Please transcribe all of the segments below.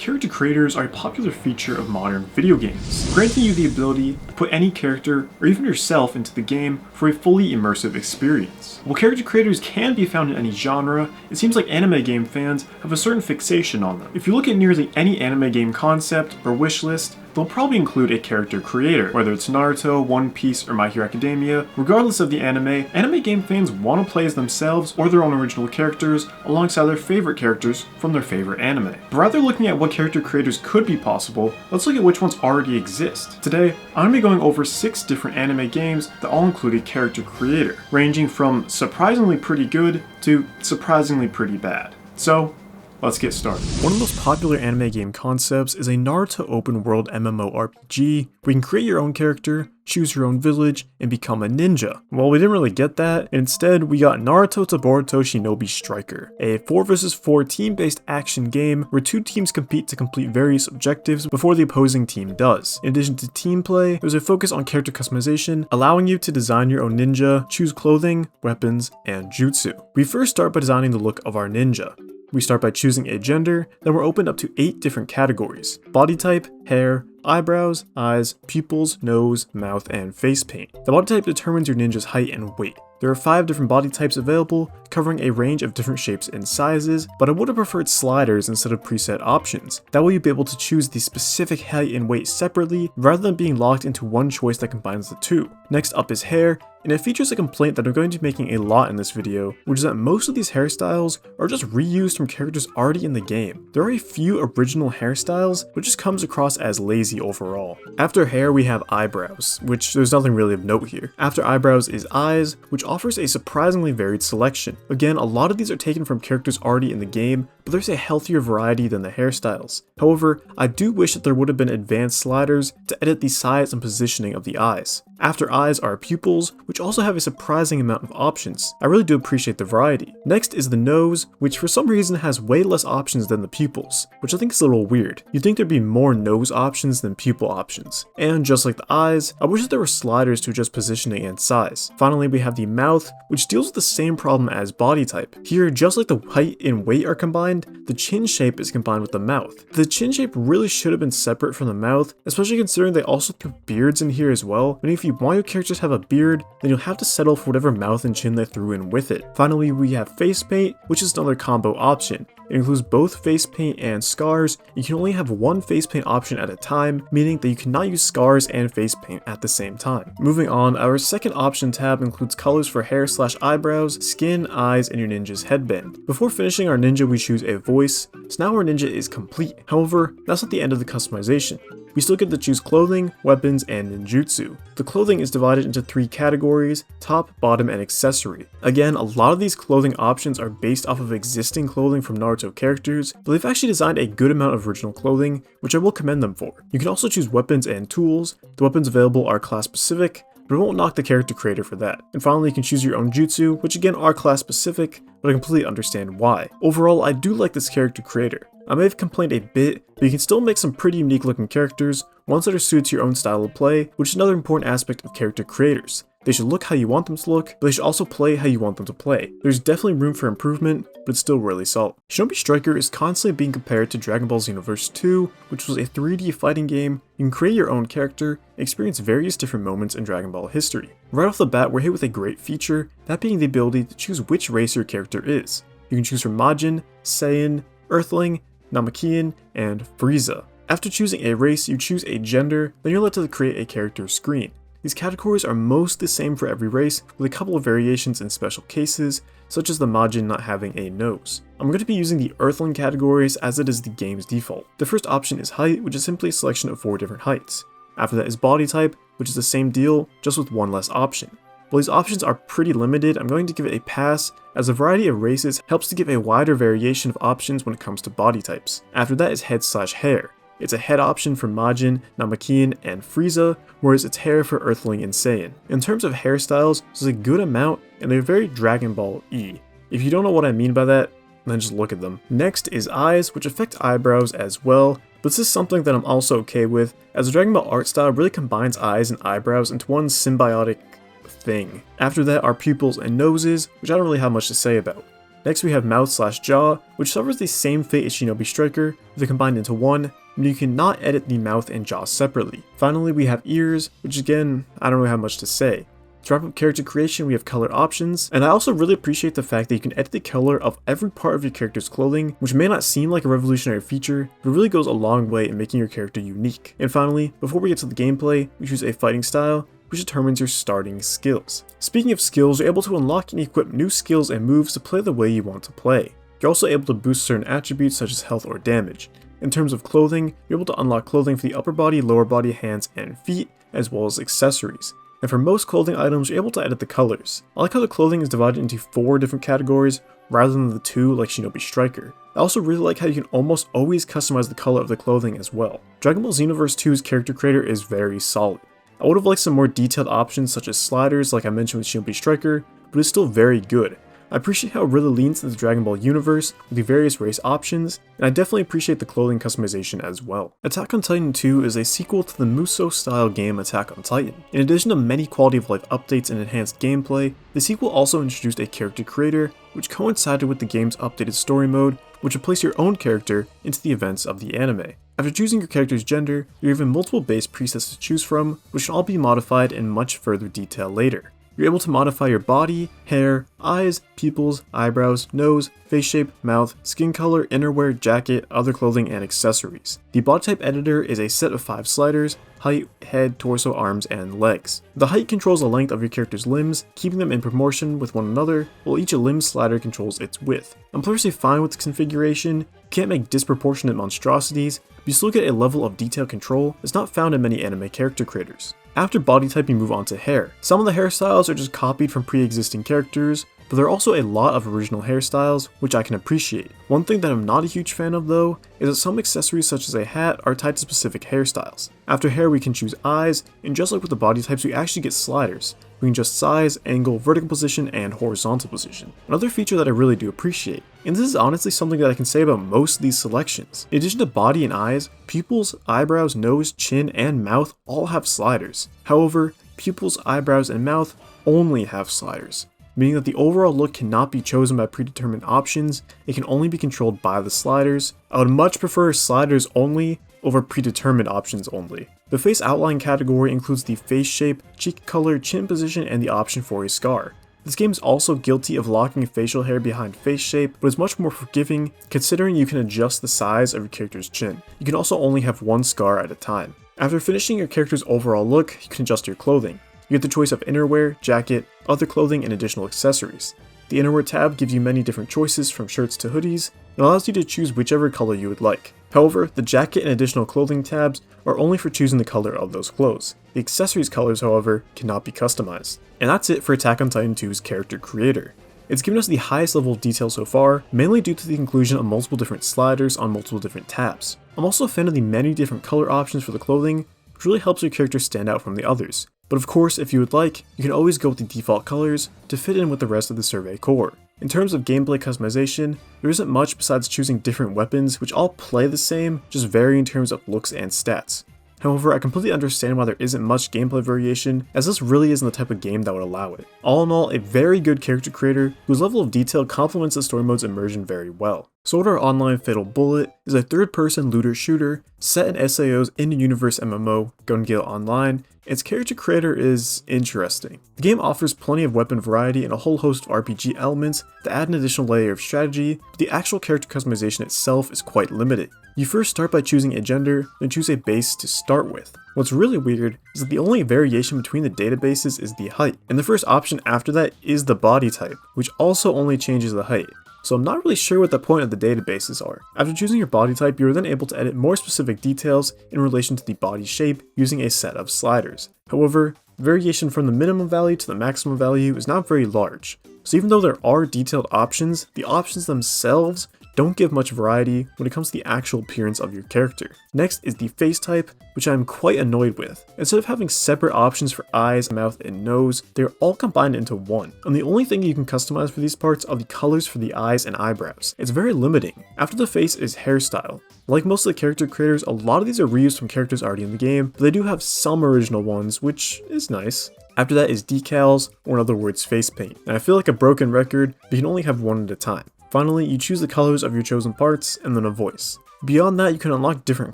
character creators are a popular feature of modern video games, granting you the ability to put any character or even yourself into the game for a fully immersive experience. While character creators can be found in any genre, it seems like anime game fans have a certain fixation on them. If you look at nearly any anime game concept or wishlist, they'll probably include a character creator. Whether it's Naruto, One Piece, or My Hero Academia, regardless of the anime game fans want to play as themselves or their own original characters alongside their favorite characters from their favorite anime. But rather than looking at what character creators could be possible, let's look at which ones already exist. Today, I'm going to be going over 6 different anime games that all include a character creator, ranging from surprisingly pretty good to surprisingly pretty bad. So, let's get started. One of the most popular anime game concepts is a Naruto open world MMORPG where you can create your own character, choose your own village, and become a ninja. Well, we didn't really get that. Instead, we got Naruto to Boruto Shinobi Striker, a 4 vs 4 team-based action game where 2 teams compete to complete various objectives before the opposing team does. In addition to team play, there's a focus on character customization, allowing you to design your own ninja, choose clothing, weapons, and jutsu. We first start by designing the look of our ninja. We start by choosing a gender, then we're opened up to 8 different categories: body type, hair, eyebrows, eyes, pupils, nose, mouth, and face paint. The body type determines your ninja's height and weight. There are 5 different body types available, covering a range of different shapes and sizes, but I would have preferred sliders instead of preset options. That way you'll be able to choose the specific height and weight separately, rather than being locked into one choice that combines the 2. Next up is hair, and it features a complaint that I'm going to be making a lot in this video, which is that most of these hairstyles are just reused from characters already in the game. There are a few original hairstyles, but just comes across as lazy overall. After hair, we have eyebrows, which there's nothing really of note here. After eyebrows is eyes, which offers a surprisingly varied selection. Again, a lot of these are taken from characters already in the game, but there's a healthier variety than the hairstyles. However, I do wish that there would have been advanced sliders to edit the size and positioning of the eyes. After eyes are pupils, which also have a surprising amount of options. I really do appreciate the variety. Next is the nose, which for some reason has way less options than the pupils, which I think is a little weird. You'd think there'd be more nose options than pupil options. And just like the eyes, I wish that there were sliders to adjust positioning and size. Finally, we have the mouth, which deals with the same problem as body type. Here, just like the height and weight are combined, the chin shape is combined with the mouth. The chin shape really should have been separate from the mouth, especially considering they also put beards in here as well, and if you want your characters to have a beard, then you'll have to settle for whatever mouth and chin they threw in with it. Finally, we have face paint, which is another combo option. It includes both face paint and scars. You can only have one face paint option at a time, meaning that you cannot use scars and face paint at the same time. Moving on, our second option tab includes colors for hair/eyebrows, skin, eyes, and your ninja's headband. Before finishing our ninja, we choose a voice, so now our ninja is complete. However, that's not the end of the customization. We still get to choose clothing, weapons, and ninjutsu. The clothing is divided into 3 categories: top, bottom, and accessory. Again, a lot of these clothing options are based off of existing clothing from Naruto characters, but they've actually designed a good amount of original clothing, which I will commend them for. You can also choose weapons and tools. The weapons available are class specific, but I won't knock the character creator for that. And finally, you can choose your own jutsu, which again are class specific, but I completely understand why. Overall, I do like this character creator. I may have complained a bit, but you can still make some pretty unique looking characters, ones that are suited to your own style of play, which is another important aspect of character creators. They should look how you want them to look, but they should also play how you want them to play. There's definitely room for improvement, but it's still really solid. Shinobi Striker is constantly being compared to Dragon Ball Xenoverse 2, which was a 3D fighting game. You can create your own character, and experience various different moments in Dragon Ball history. Right off the bat, we're hit with a great feature, that being the ability to choose which race your character is. You can choose from Majin, Saiyan, Earthling, Namekian, and Frieza. After choosing a race, you choose a gender, then you're led to create a character screen. These categories are most the same for every race, with a couple of variations in special cases, such as the Majin not having a nose. I'm going to be using the Earthling categories as it is the game's default. The first option is height, which is simply a selection of 4 different heights. After that is body type, which is the same deal, just with one less option. While these options are pretty limited, I'm going to give it a pass, as a variety of races helps to give a wider variation of options when it comes to body types. After that is head/hair. It's a head option for Majin, Namekian, and Frieza, whereas it's hair for Earthling and Saiyan. In terms of hairstyles, there's a good amount, and they're very Dragon Ball-y. If you don't know what I mean by that, then just look at them. Next is eyes, which affect eyebrows as well, but this is something that I'm also okay with, as the Dragon Ball art style really combines eyes and eyebrows into one symbiotic thing. After that are pupils and noses, which I don't really have much to say about. Next we have mouth/jaw, which suffers the same fate as Shinobi Striker, they're combined into one, but you cannot edit the mouth and jaw separately. Finally we have ears, which again, I don't really have much to say. To wrap up character creation, we have color options, and I also really appreciate the fact that you can edit the color of every part of your character's clothing, which may not seem like a revolutionary feature, but really goes a long way in making your character unique. And finally, before we get to the gameplay, we choose a fighting style, which determines your starting skills. Speaking of skills, you're able to unlock and equip new skills and moves to play the way you want to play. You're also able to boost certain attributes such as health or damage. In terms of clothing, you're able to unlock clothing for the upper body, lower body, hands, and feet, as well as accessories. And for most clothing items, you're able to edit the colors. I like how the clothing is divided into 4 different categories, rather than the 2 like Shinobi Striker. I also really like how you can almost always customize the color of the clothing as well. Dragon Ball Xenoverse 2's character creator is very solid. I would have liked some more detailed options such as sliders like I mentioned with Shinboi Striker, but it's still very good. I appreciate how it really leans into the Dragon Ball universe with the various race options, and I definitely appreciate the clothing customization as well. Attack on Titan 2 is a sequel to the Musou-style game Attack on Titan. In addition to many quality of life updates and enhanced gameplay, the sequel also introduced a character creator, which coincided with the game's updated story mode, which would place your own character into the events of the anime. After choosing your character's gender, you're given multiple base presets to choose from, which can all be modified in much further detail later. You're able to modify your body, hair, eyes, pupils, eyebrows, nose, face shape, mouth, skin color, innerwear, jacket, other clothing, and accessories. The body type editor is a set of 5 sliders: height, head, torso, arms, and legs. The height controls the length of your character's limbs, keeping them in proportion with one another, while each limb slider controls its width. I'm personally fine with this configuration. You can't make disproportionate monstrosities, but you still get a level of detail control that's not found in many anime character creators. After body type, you move on to hair. Some of the hairstyles are just copied from pre-existing characters, but there are also a lot of original hairstyles, which I can appreciate. One thing that I'm not a huge fan of though, is that some accessories such as a hat are tied to specific hairstyles. After hair we can choose eyes, and just like with the body types we actually get sliders. We can adjust size, angle, vertical position, and horizontal position. Another feature that I really do appreciate, and this is honestly something that I can say about most of these selections. In addition to body and eyes, pupils, eyebrows, nose, chin, and mouth all have sliders. However, pupils, eyebrows, and mouth only have sliders, meaning that the overall look cannot be chosen by predetermined options, it can only be controlled by the sliders. I would much prefer sliders only over predetermined options only. The face outline category includes the face shape, cheek color, chin position, and the option for a scar. This game is also guilty of locking facial hair behind face shape, but is much more forgiving considering you can adjust the size of your character's chin. You can also only have one scar at a time. After finishing your character's overall look, you can adjust your clothing. You get the choice of innerwear, jacket, other clothing, and additional accessories. The innerwear tab gives you many different choices from shirts to hoodies, and allows you to choose whichever color you would like. However, the jacket and additional clothing tabs are only for choosing the color of those clothes. The accessories colors, however, cannot be customized. And that's it for Attack on Titan 2's character creator. It's given us the highest level of detail so far, mainly due to the inclusion of multiple different sliders on multiple different tabs. I'm also a fan of the many different color options for the clothing, which really helps your character stand out from the others. But of course, if you would like, you can always go with the default colors to fit in with the rest of the survey core. In terms of gameplay customization, there isn't much besides choosing different weapons which all play the same, just vary in terms of looks and stats. However, I completely understand why there isn't much gameplay variation, as this really isn't the type of game that would allow it. All in all, a very good character creator whose level of detail complements the story mode's immersion very well. Sword Art Online Fatal Bullet is a third-person looter shooter set in SAO's in-universe MMO, Gun Gale Online. Its character creator is interesting. The game offers plenty of weapon variety and a whole host of RPG elements that add an additional layer of strategy, but the actual character customization itself is quite limited. You first start by choosing a gender, then choose a base to start with. What's really weird is that the only variation between the databases is the height, and the first option after that is the body type, which also only changes the height. So I'm not really sure what the point of the databases are. After choosing your body type, you are then able to edit more specific details in relation to the body shape using a set of sliders. However, variation from the minimum value to the maximum value is not very large. So even though there are detailed options, the options themselves don't give much variety when it comes to the actual appearance of your character. Next is the face type, which I'm quite annoyed with. Instead of having separate options for eyes, mouth, and nose, they're all combined into one. And the only thing you can customize for these parts are the colors for the eyes and eyebrows. It's very limiting. After the face is hairstyle. Like most of the character creators, a lot of these are reused from characters already in the game, but they do have some original ones, which is nice. After that is decals, or in other words face paint, and I feel like a broken record, but you can only have one at a time. Finally, you choose the colors of your chosen parts, and then a voice. Beyond that, you can unlock different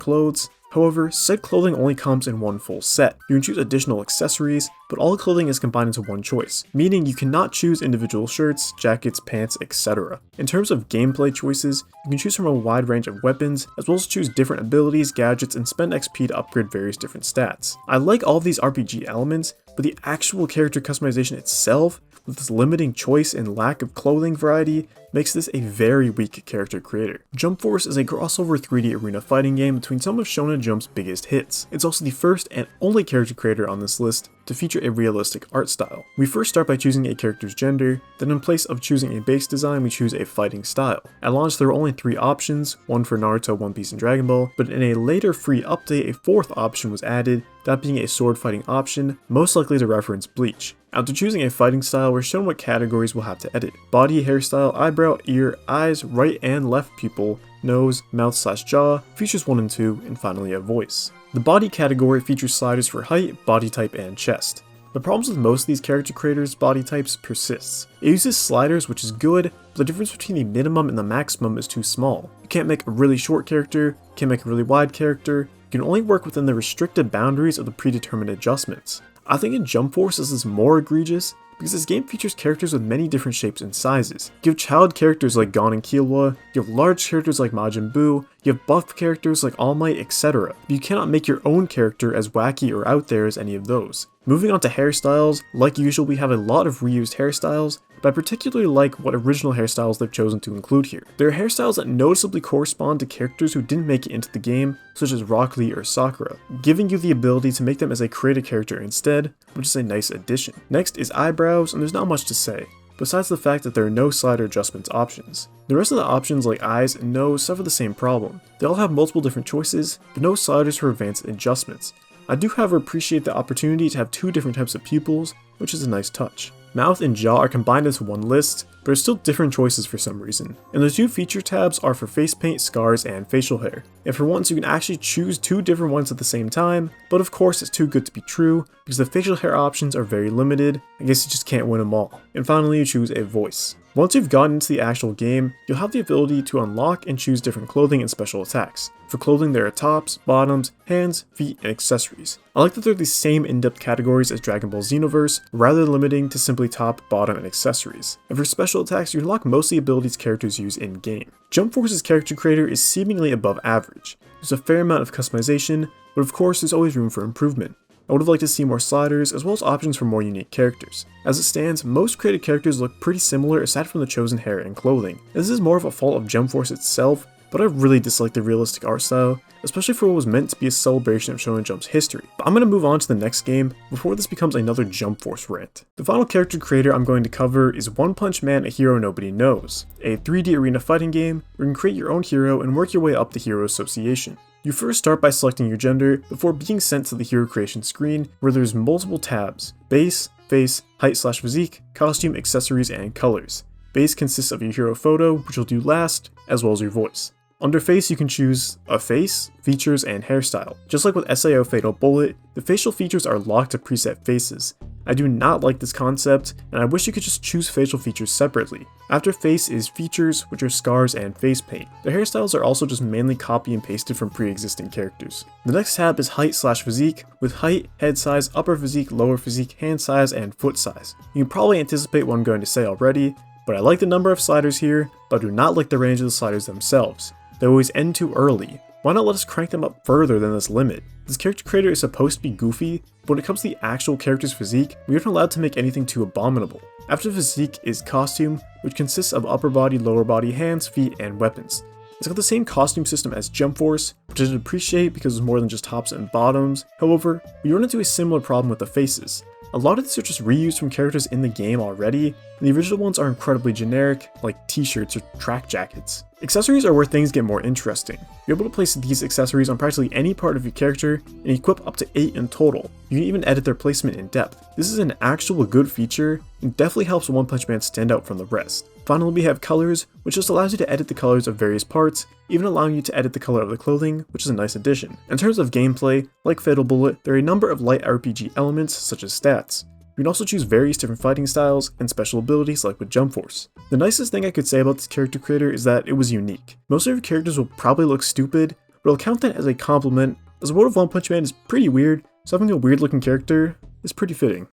clothes. However, said clothing only comes in one full set. You can choose additional accessories, but all clothing is combined into one choice, meaning you cannot choose individual shirts, jackets, pants, etc. In terms of gameplay choices, you can choose from a wide range of weapons, as well as choose different abilities, gadgets, and spend XP to upgrade various different stats. I like all of these RPG elements, but the actual character customization itself, with this limiting choice and lack of clothing variety, makes this a very weak character creator. Jump Force is a crossover 3D arena fighting game between some of Shonen Jump's biggest hits. It's also the first and only character creator on this list to feature a realistic art style. We first start by choosing a character's gender, then in place of choosing a base design, we choose a fighting style. At launch, there were only 3 options, one for Naruto, One Piece, and Dragon Ball, but in a later free update, a 4th option was added, that being a sword fighting option, most likely to reference Bleach. After choosing a fighting style, we're shown what categories we'll have to edit. Body, hairstyle, eyebrow, ear, eyes, right and left pupil, nose, mouth/jaw, features 1 and 2, and finally a voice. The body category features sliders for height, body type, and chest. The problems with most of these character creators' body types persists. It uses sliders, which is good, but the difference between the minimum and the maximum is too small. You can't make a really short character, you can't make a really wide character, you can only work within the restricted boundaries of the predetermined adjustments. I think in Jump Force this is more egregious, because this game features characters with many different shapes and sizes. You have child characters like Gon and Killua, you have large characters like Majin Buu, you have buff characters like All Might, etc. But you cannot make your own character as wacky or out there as any of those. Moving on to hairstyles, like usual we have a lot of reused hairstyles, but I particularly like what original hairstyles they've chosen to include here. There are hairstyles that noticeably correspond to characters who didn't make it into the game, such as Rock Lee or Sakura, giving you the ability to make them as a created character instead, which is a nice addition. Next is eyebrows, and there's not much to say, besides the fact that there are no slider adjustments options. The rest of the options like eyes and nose suffer the same problem. They all have multiple different choices, but no sliders for advanced adjustments. I do however appreciate the opportunity to have 2 different types of pupils, which is a nice touch. Mouth and jaw are combined into one list, but there are still different choices for some reason. And the 2 feature tabs are for face paint, scars, and facial hair. And for once you can actually choose 2 different ones at the same time, but of course it's too good to be true, because the facial hair options are very limited. I guess you just can't win them all. And finally you choose a voice. Once you've gotten into the actual game, you'll have the ability to unlock and choose different clothing and special attacks. For clothing there are tops, bottoms, hands, feet, and accessories. I like that they're the same in-depth categories as Dragon Ball Xenoverse, rather than limiting to simply top, bottom, and accessories. And for special attacks, you unlock most of the abilities characters use in-game. Jump Force's character creator is seemingly above average. There's a fair amount of customization, but of course there's always room for improvement. I would have liked to see more sliders, as well as options for more unique characters. As it stands, most created characters look pretty similar aside from the chosen hair and clothing. This is more of a fault of Jump Force itself, but I really dislike the realistic art style, especially for what was meant to be a celebration of Shonen Jump's history. But I'm going to move on to the next game before this becomes another Jump Force rant. The final character creator I'm going to cover is One Punch Man: A Hero Nobody Knows, a 3D arena fighting game where you can create your own hero and work your way up the Hero Association. You first start by selecting your gender before being sent to the hero creation screen where there's multiple tabs: base, face, height/physique, costume, accessories, and colors. Base consists of your hero photo, which you'll do last, as well as your voice. Under face you can choose a face, features, and hairstyle. Just like with SAO Fatal Bullet, the facial features are locked to preset faces. I do not like this concept, and I wish you could just choose facial features separately. After face is features, which are scars and face paint. The hairstyles are also just mainly copy and pasted from pre-existing characters. The next tab is height/physique, with height, head size, upper physique, lower physique, hand size, and foot size. You can probably anticipate what I'm going to say already, but I like the number of sliders here, but I do not like the range of the sliders themselves. They always end too early. Why not let us crank them up further than this limit? This character creator is supposed to be goofy, but when it comes to the actual character's physique, we aren't allowed to make anything too abominable. After physique is costume, which consists of upper body, lower body, hands, feet, and weapons. It's got the same costume system as Jump Force, which I did appreciate because it's more than just tops and bottoms. However, we run into a similar problem with the faces. A lot of these are just reused from characters in the game already, and the original ones are incredibly generic, like t-shirts or track jackets. Accessories are where things get more interesting. You're able to place these accessories on practically any part of your character, and equip up to 8 in total. You can even edit their placement in depth. This is an actual good feature, and definitely helps One Punch Man stand out from the rest. Finally, we have colors, which just allows you to edit the colors of various parts, even allowing you to edit the color of the clothing, which is a nice addition. In terms of gameplay, like Fatal Bullet, there are a number of light RPG elements, such as stats. You can also choose various different fighting styles and special abilities like with Jump Force. The nicest thing I could say about this character creator is that it was unique. Most of your characters will probably look stupid, but I'll count that as a compliment, as the world of One Punch Man is pretty weird, so having a weird looking character is pretty fitting.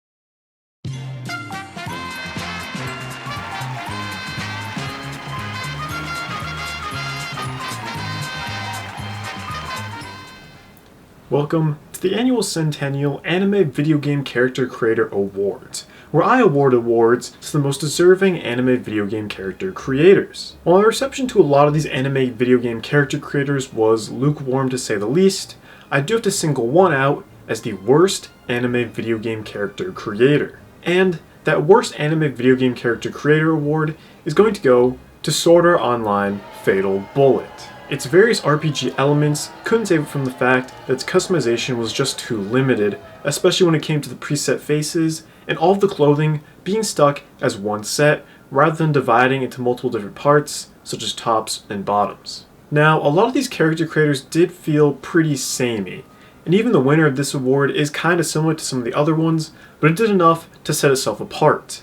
Welcome to the annual Centennial Anime Video Game Character Creator Awards, where I award awards to the most deserving anime video game character creators. While my reception to a lot of these anime video game character creators was lukewarm to say the least, I do have to single one out as the worst anime video game character creator. And that worst anime video game character creator award is going to go to Sword Art Online Fatal Bullet. Its various RPG elements couldn't save it from the fact that its customization was just too limited, especially when it came to the preset faces and all of the clothing being stuck as one set rather than dividing into multiple different parts, such as tops and bottoms. Now, a lot of these character creators did feel pretty samey, and even the winner of this award is kinda similar to some of the other ones, but it did enough to set itself apart.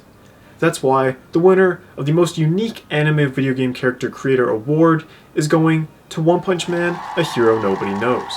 That's why the winner of the most unique anime video game character creator award is going to One Punch Man, a hero nobody knows.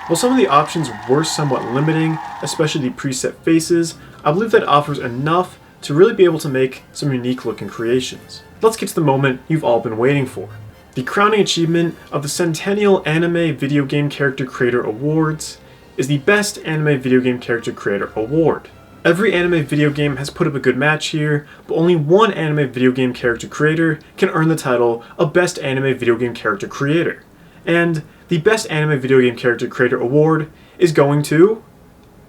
While some of the options were somewhat limiting, especially the preset faces, I believe that offers enough to really be able to make some unique looking creations. Let's get to the moment you've all been waiting for. The crowning achievement of the Centennial Anime Video Game Character Creator Awards is the Best Anime Video Game Character Creator Award. Every anime video game has put up a good match here, but only one anime video game character creator can earn the title of Best Anime Video Game Character Creator. And the Best Anime Video Game Character Creator Award is going to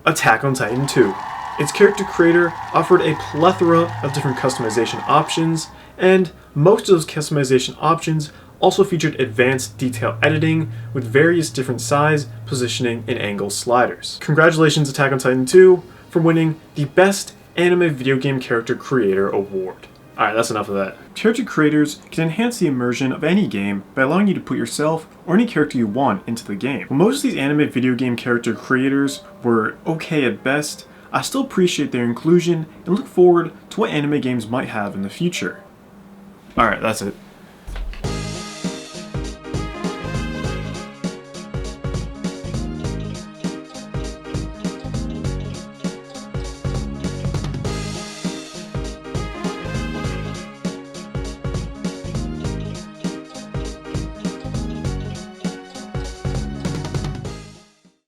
Attack on Titan 2. Its character creator offered a plethora of different customization options, and most of those customization options also featured advanced detail editing with various different size, positioning, and angle sliders. Congratulations, Attack on Titan 2, for winning the Best Anime Video Game Character Creator Award. Alright, that's enough of that. Character creators can enhance the immersion of any game by allowing you to put yourself or any character you want into the game. While most of these anime video game character creators were okay at best, I still appreciate their inclusion and look forward to what anime games might have in the future. Alright, that's it.